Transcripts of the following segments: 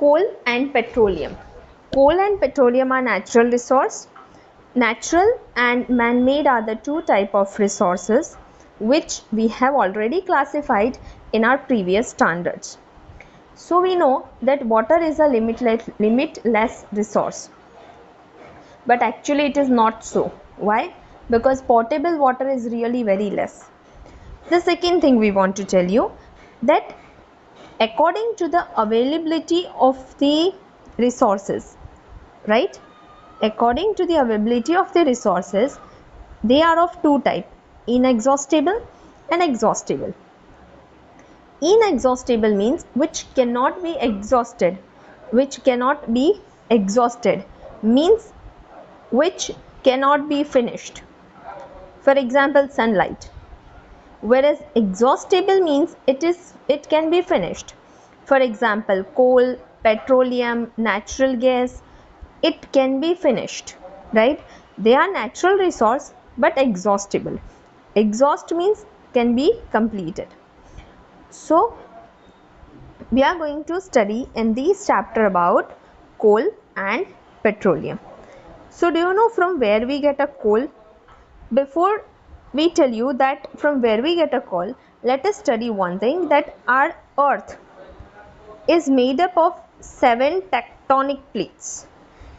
Coal and petroleum. Coal and petroleum are natural resource. Natural and man-made are the two type of resources which we have already classified in our previous standards. So we know that water is a limitless resource, but actually it is not so. Why? Because potable water is really very less. The second thing we want to tell you, that according to the availability of the resources, right? According to the availability of the resources, they are of two types, inexhaustible and exhaustible. Inexhaustible means which cannot be exhausted, which cannot be exhausted means which cannot be finished. For example, sunlight. Whereas exhaustible means it can be finished. For example, coal, petroleum, natural gas, it can be finished, right? They are natural resource but exhaustible. Exhaust means can be completed. So we are going to study in this chapter about coal and petroleum. So do you know from where we get a coal? Before we tell you that from where we get a coal, let us study one thing, that our earth is made up of 7 tectonic plates.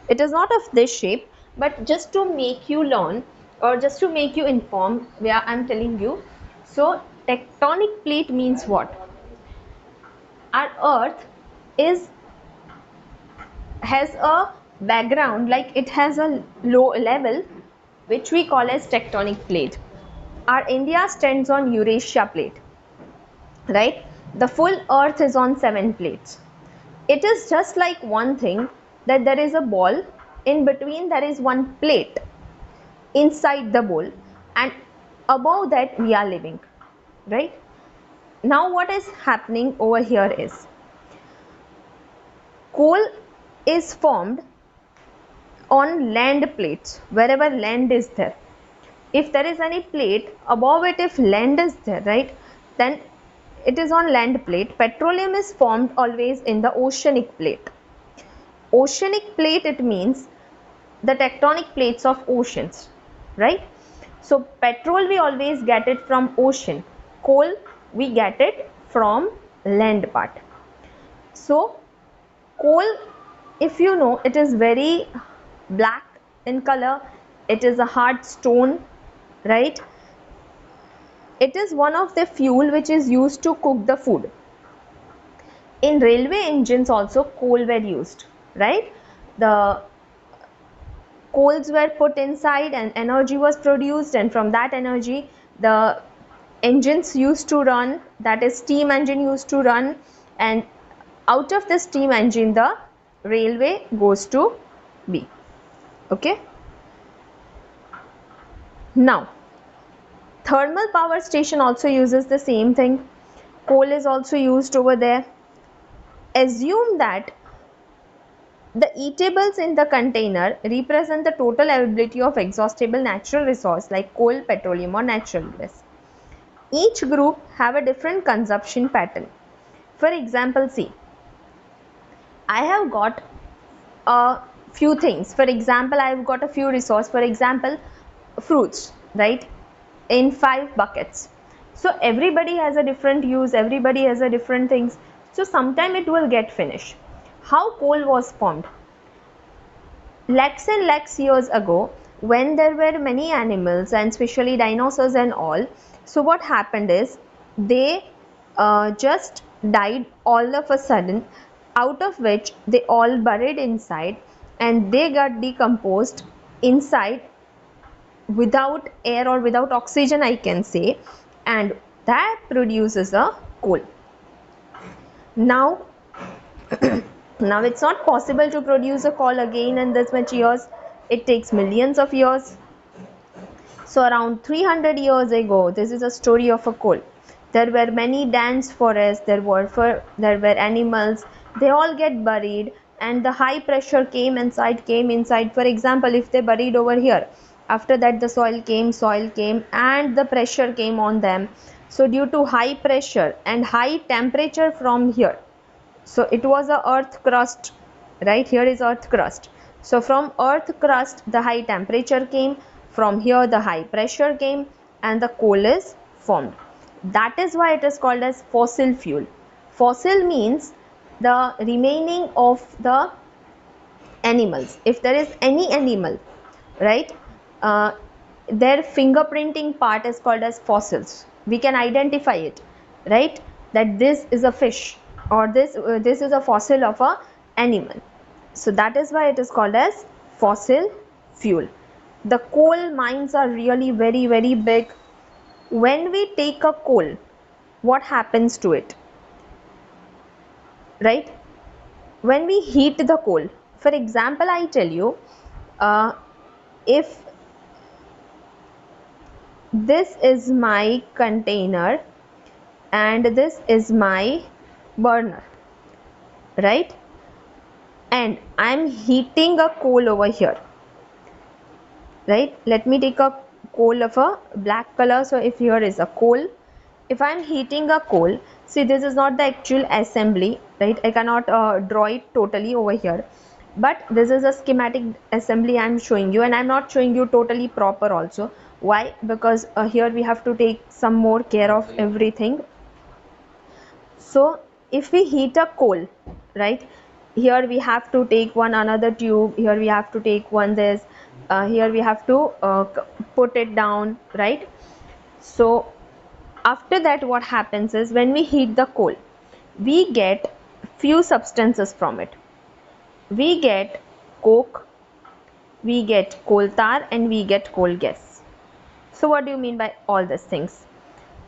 It is not of this shape, but just to make you learn or just to make you inform where I am telling you. So tectonic plate means what? Our earth has a background, like it has a low level which we call as tectonic plate. Our India stands on Eurasia plate, right? The full earth is on 7 plates. It is just like one thing, that there is a ball, in between there is one plate inside the bowl, and above that we are living, right? Now what is happening over here is, coal is formed on land plates, wherever land is there. If there is any plate above it, if land is there, right, then it is on land plate. Petroleum is formed always in the oceanic plate. Oceanic plate, it means the tectonic plates of oceans, right? So petrol we always get it from ocean, coal we get it from land part. So coal, if you know, it is very black in color, it is a hard stone, right? It is one of the fuel which is used to cook the food. In railway engines also coal were used, right? The coals were put inside and energy was produced, and from that energy the engines used to run, that is steam engine used to run, and out of the steam engine the railway goes to be. Okay, now thermal power station also uses the same thing. Coal is also used over there. Assume that the eatables in the container represent the total availability of exhaustible natural resource like coal, petroleum or natural gas. Each group have a different consumption pattern. For example, see, I have got a few things. For example, I have got a few resources. For example, fruits, right, in 5 buckets. So everybody has a different use, everybody has a different things. So sometime it will get finished. How coal was formed? Lakhs and lakhs years ago, when there were many animals and especially dinosaurs and all, so what happened is they just died all of a sudden, out of which they all buried inside and they got decomposed inside without air or without oxygen, I can say, and that produces a coal. Now now it's not possible to produce a coal again in this much years. It takes millions of years. So around 300 years ago, this is a story of a coal. There were many dense forests, there were animals, they all get buried, and the high pressure came inside. For example, if they buried over here, after that the soil came and the pressure came on them. So due to high pressure and high temperature from here, So it was a earth crust, right? Here is earth crust. So from earth crust the high temperature came, from here the high pressure came, and the coal is formed. That is why it is called as fossil fuel. Fossil means the remaining of the animals. If there is any animal, right, their fingerprinting part is called as fossils. We can identify it, right, that this is a fish, or this is a fossil of a animal. So that is why it is called as fossil fuel. The coal mines are really very big. When we take a coal, what happens to it, right? When we heat the coal, for example, I tell you, if this is my container and this is my burner, right, and I am heating a coal over here, right? Let me take a coal of a black color. So if here is a coal, if I am heating a coal, see, this is not the actual assembly, right? I cannot draw it totally over here, but this is a schematic assembly I am showing you, and I am not showing you totally proper also. Why? Because here we have to take some more care of everything. So if we heat a coal, right, here we have to take one another tube, here we have to take one this, here we have to put it down, right? So after that, what happens is, when we heat the coal, we get few substances from it. We get coke, we get coal tar, and we get coal gas. So what do you mean by all these things?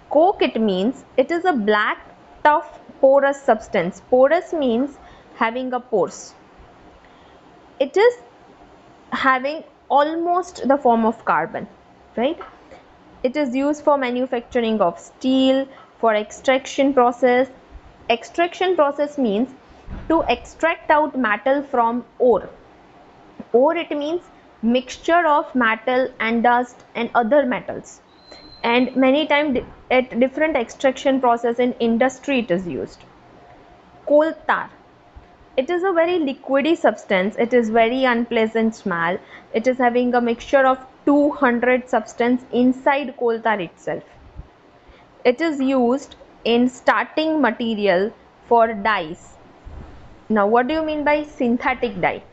Coke, it means it is a black, tough, porous substance. Porous means having a pores. It is having almost the form of carbon, right? It is used for manufacturing of steel, for extraction process. Extraction process means to extract out metal from ore. Ore, it means mixture of metal and dust and other metals. And many times at different extraction process in industry it is used. Coal tar, it is a very liquidy substance, it is very unpleasant smell, it is having a mixture of 200 substance inside coal tar itself. It is used in starting material for dyes. Now what do you mean by synthetic dye?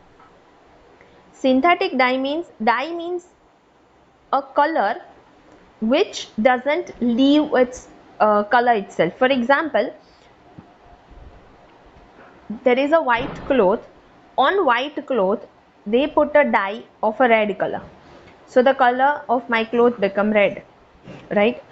Synthetic dye means a color which doesn't leave its color itself. For example, there is a white cloth. On white cloth they put a dye of a red color, so the color of my cloth become red, right?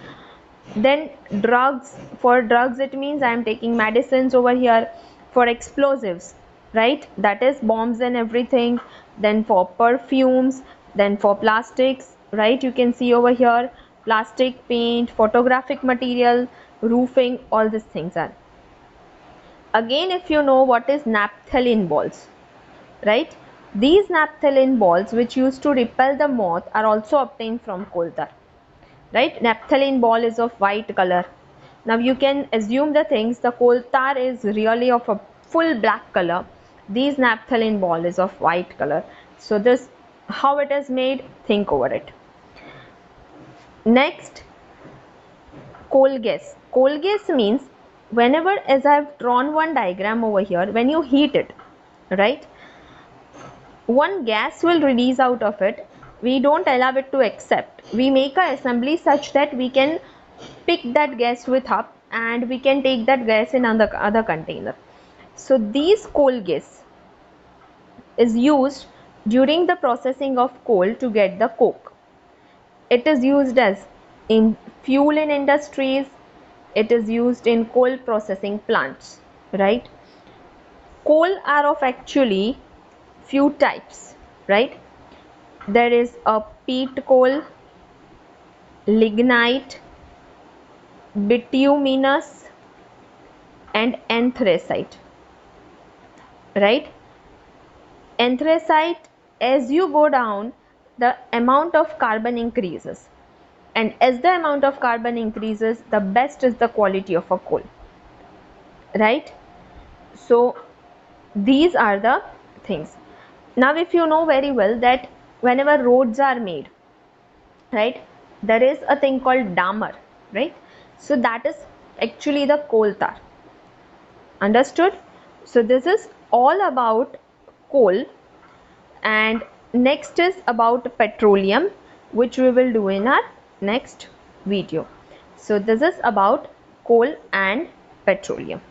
Then drugs, for drugs it means I am taking medicines over here. For explosives, right, that is bombs and everything. Then for perfumes, then for plastics, right, you can see over here plastic, paint, photographic material, roofing, all these things are. Again, if you know what is naphthalene balls, right, these naphthalene balls which used to repel the moth are also obtained from coal tar, right? Naphthalene ball is of white color. Now you can assume the things, the coal tar is really of a full black color, these naphthalene ball is of white color. So this, how it is made, think over it. Next, coal gas. Coal gas means, whenever, as I have drawn one diagram over here, when you heat it, right, one gas will release out of it. We don't allow it to accept, we make a assembly such that we can pick that gas with up and we can take that gas in other container. So these coal gas is used during the processing of coal to get the coke. It is used as in fuel in industries, it is used in coal processing plants, right? Coal are of actually few types, right? There is a peat coal, lignite, bituminous, and anthracite, right? Anthracite, as you go down, the amount of carbon increases, and as the amount of carbon increases, the best is the quality of a coal, right? So these are the things. Now if you know very well that whenever roads are made, right, there is a thing called damar, right? So that is actually the coal tar. Understood? So this is all about coal, and next is about petroleum, which we will do in our next video. So this is about coal and petroleum.